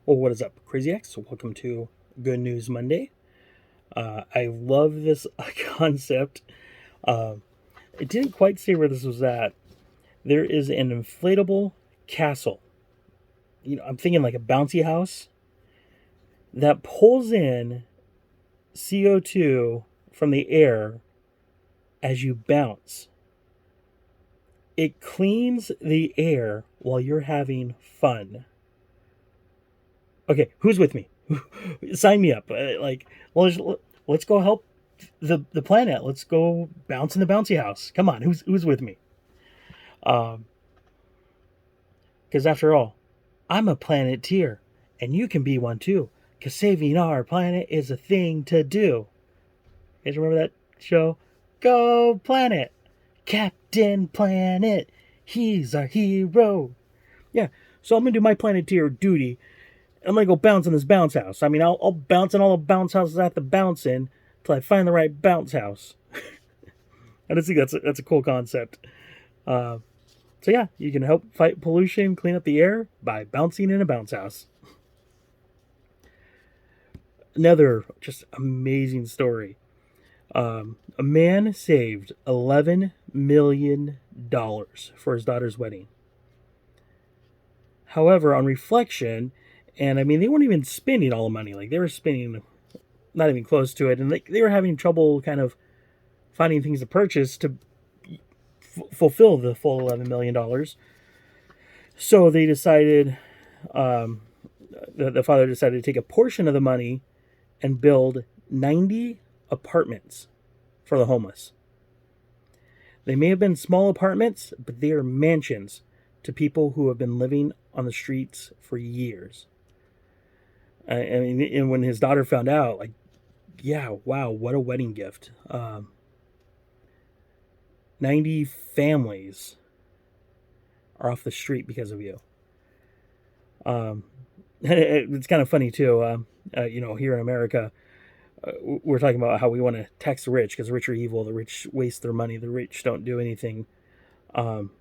Well, what is up, Crazy X? Welcome to Good News Monday. I love this concept. Uh, it didn't quite say where this was at. There is an inflatable castle. I'm thinking like a bouncy house that pulls in CO2 from the air as you bounce. It cleans the air while you're having fun. Okay, who's with me? Sign me up. Let's go help the planet. Let's go bounce in the bouncy house. Come on, who's with me? Um, because after all, I'm a planeteer, and you can be one too. Because saving our planet is a thing to do. You guys remember that show? Go Planet, Captain Planet. He's our hero. Yeah. So I'm gonna do my planeteer duty. I'm gonna go bounce in this bounce house. I mean, I'll bounce in all the bounce houses I have to bounce in till I find the right bounce house. I just think that's a cool concept. Uh, so yeah, you can help fight pollution, clean up the air by bouncing in a bounce house. Another just amazing story. A man saved $11 million for his daughter's wedding. However, on reflection, and I mean, they weren't even spending all the money. Like, they were spending not even close to it, and they were having trouble kind of finding things to purchase to fulfill the full $11 million. So they decided, um, the father decided to take a portion of the money and build 90 apartments for the homeless. They may have been small apartments, but they are mansions to people who have been living on the streets for years. I mean, and when his daughter found out, like, yeah, wow, what a wedding gift. 90 families are off the street because of you. It's kind of funny, too. Here in America, we're talking about how we want to tax the rich because the rich are evil. The rich waste their money. The rich don't do anything. Um,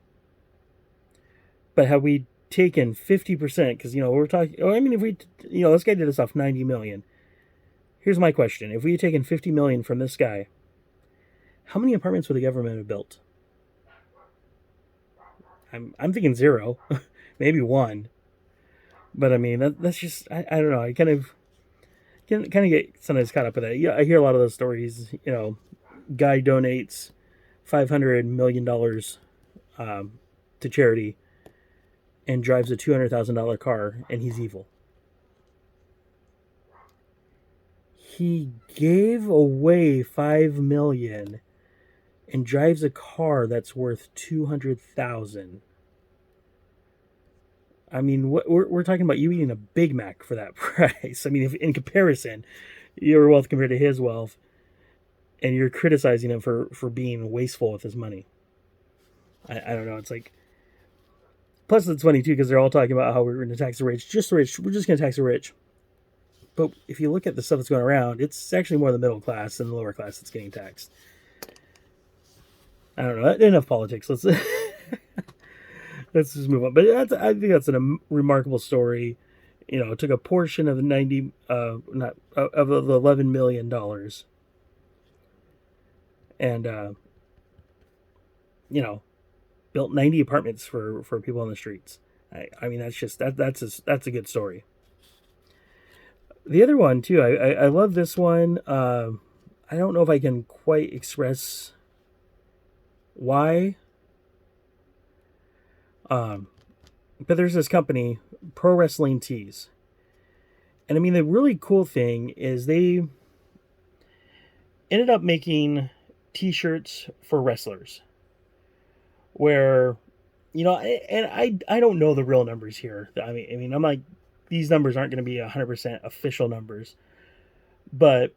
but have we taken 50%? Because, we're talking, I mean, if we, this guy did us off 90 million. Here's my question. If we had taken 50 million from this guy, how many apartments would the government have built? I'm thinking zero, maybe one. But I mean, that's just, I don't know. I kind of get sometimes caught up with that. Yeah, I hear a lot of those stories. Guy donates $500 million to charity and drives a $200,000 car, and he's evil. He gave away $5 million and drives a car that's worth $200,000. I mean, we're talking about you eating a Big Mac for that price. I mean, if in comparison, your wealth compared to his wealth, and you're criticizing him for being wasteful with his money. I don't know. It's like, plus it's funny too because they're all talking about how we're going to tax the rich, just the rich. We're just going to tax the rich. But if you look at the stuff that's going around, it's actually more the middle class than the lower class that's getting taxed. I don't know. Enough politics. Let's let's just move on. But I think that's a remarkable story. It took a portion of the 90, not of the $11 million, and built 90 apartments for people on the streets. I mean, that's a good story. The other one too, I love this one. I don't know if I can quite express why. But there's this company, Pro Wrestling Tees. And I mean, the really cool thing is they ended up making t-shirts for wrestlers where, and I don't know the real numbers here. I mean, I'm like, these numbers aren't going to be 100% official numbers, but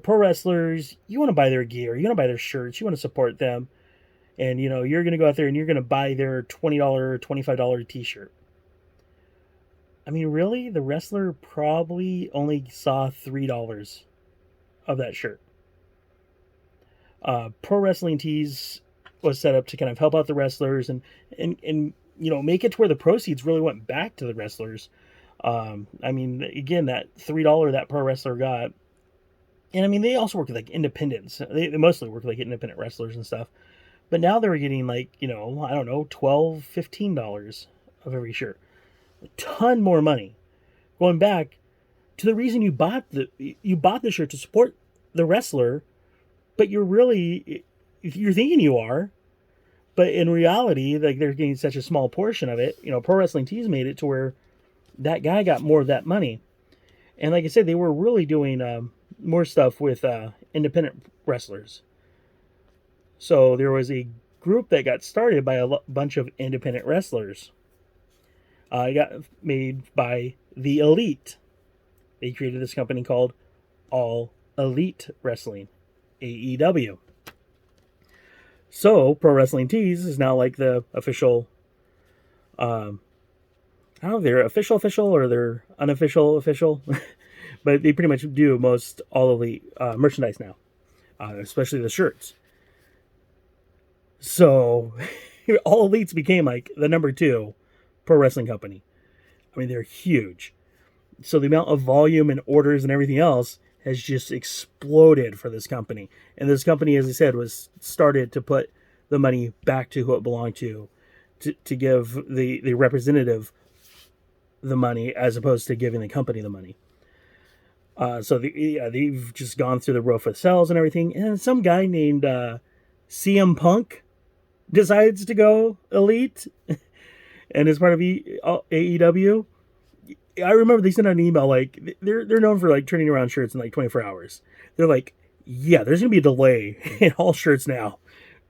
pro wrestlers, you want to buy their gear, you want to buy their shirts, you want to support them. And you're going to go out there and you're going to buy their $20, $25 t-shirt. I mean, really, the wrestler probably only saw $3 of that shirt. Pro Wrestling Tees was set up to kind of help out the wrestlers and make it to where the proceeds really went back to the wrestlers. I mean, again, that $3 that pro wrestler got, and I mean, they also work with like independents. They mostly work with like independent wrestlers and stuff. But now they were getting like, I don't know, $12, $15 of every shirt. A ton more money. Going back to the reason you bought the shirt to support the wrestler, but you're thinking you are, but in reality, like they're getting such a small portion of it. Pro Wrestling Tees made it to where that guy got more of that money. And like I said, they were really doing more stuff with independent wrestlers. So there was a group that got started by a bunch of independent wrestlers. It got made by the Elite. They created this company called All Elite Wrestling, AEW. So Pro Wrestling Tees is now like the official. I don't know if they're official or they're unofficial official, but they pretty much do most All Elite merchandise now, especially the shirts. So All Elites became like the number 2 pro wrestling company. I mean, they're huge. So the amount of volume and orders and everything else has just exploded for this company. And this company, as I said, was started to put the money back to who it belonged to give the representative the money as opposed to giving the company the money. So they've just gone through the roof of sales and everything. And some guy named CM Punk decides to go Elite and is part of AEW. I remember they sent out an email like they're known for like turning around shirts in like 24 hours. They're like, yeah, there's gonna be a delay in all shirts now.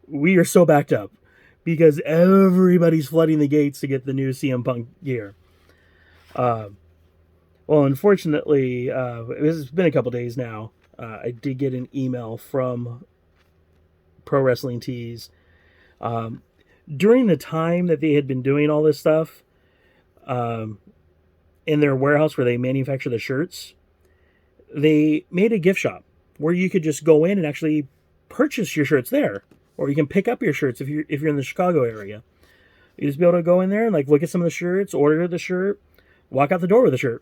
We are so backed up because everybody's flooding the gates to get the new CM Punk gear. Well, unfortunately, it's been a couple days now. I did get an email from Pro Wrestling Tees. During the time that they had been doing all this stuff, in their warehouse where they manufacture the shirts, they made a gift shop where you could just go in and actually purchase your shirts there, or you can pick up your shirts if you're in the Chicago area. You just be able to go in there and like look at some of the shirts, order the shirt, walk out the door with the shirt.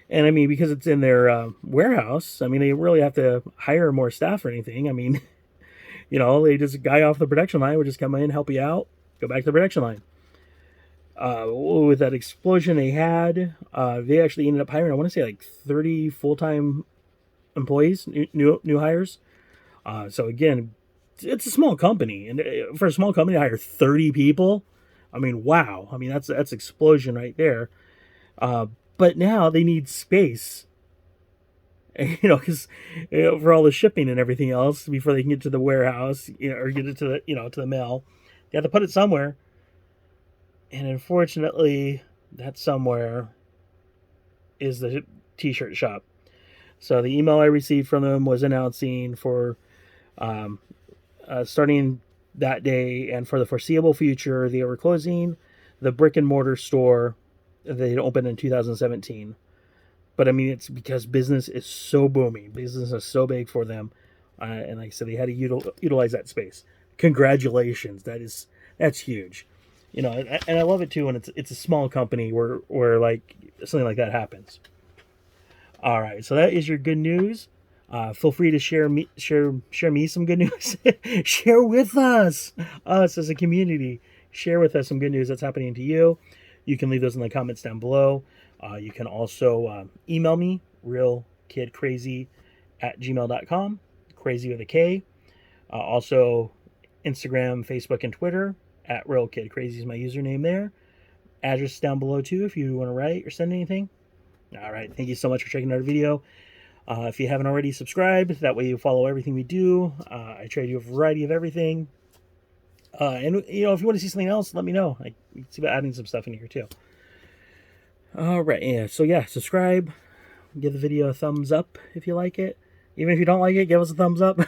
And I mean, because it's in their warehouse, I mean, they really have to hire more staff or anything. I mean, they just a guy off the production line would just come in, help you out, go back to the production line. With that explosion they had, they actually ended up hiring, I want to say like 30 full-time employees, new hires. So again, it's a small company, and for a small company to hire 30 people, I mean, wow. I mean, that's explosion right there. But now they need space, because for all the shipping and everything else before they can get to the warehouse, or get it to the to the mail, they have to put it somewhere. And unfortunately, that somewhere is the t-shirt shop. So the email I received from them was announcing for starting that day and for the foreseeable future, they were closing the brick and mortar store they opened in 2017. But I mean, it's because business is so booming. Business is so big for them. And like I said, they had to utilize that space. Congratulations. That's huge. And I love it too when it's a small company where like something like that happens. All right, so that is your good news. Feel free to share me some good news. Share with us as a community. Share with us some good news that's happening to you. You can leave those in the comments down below. You can also email me, RealKidKrazy@gmail.com, crazy with a K. Also, Instagram, Facebook, and Twitter. @RealKidKrazy is my username there. Address down below too if you want to write or send anything. All right, thank you so much for checking out our video. If you haven't already subscribed, that way you follow everything we do. I try to do a variety of everything. And if you want to see something else, let me know. I can see about adding some stuff in here too. All right, yeah. So yeah, subscribe. Give the video a thumbs up if you like it. Even if you don't like it, give us a thumbs up.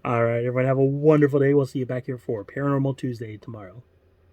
All right, everyone, have a wonderful day. We'll see you back here for Paranormal Tuesday tomorrow.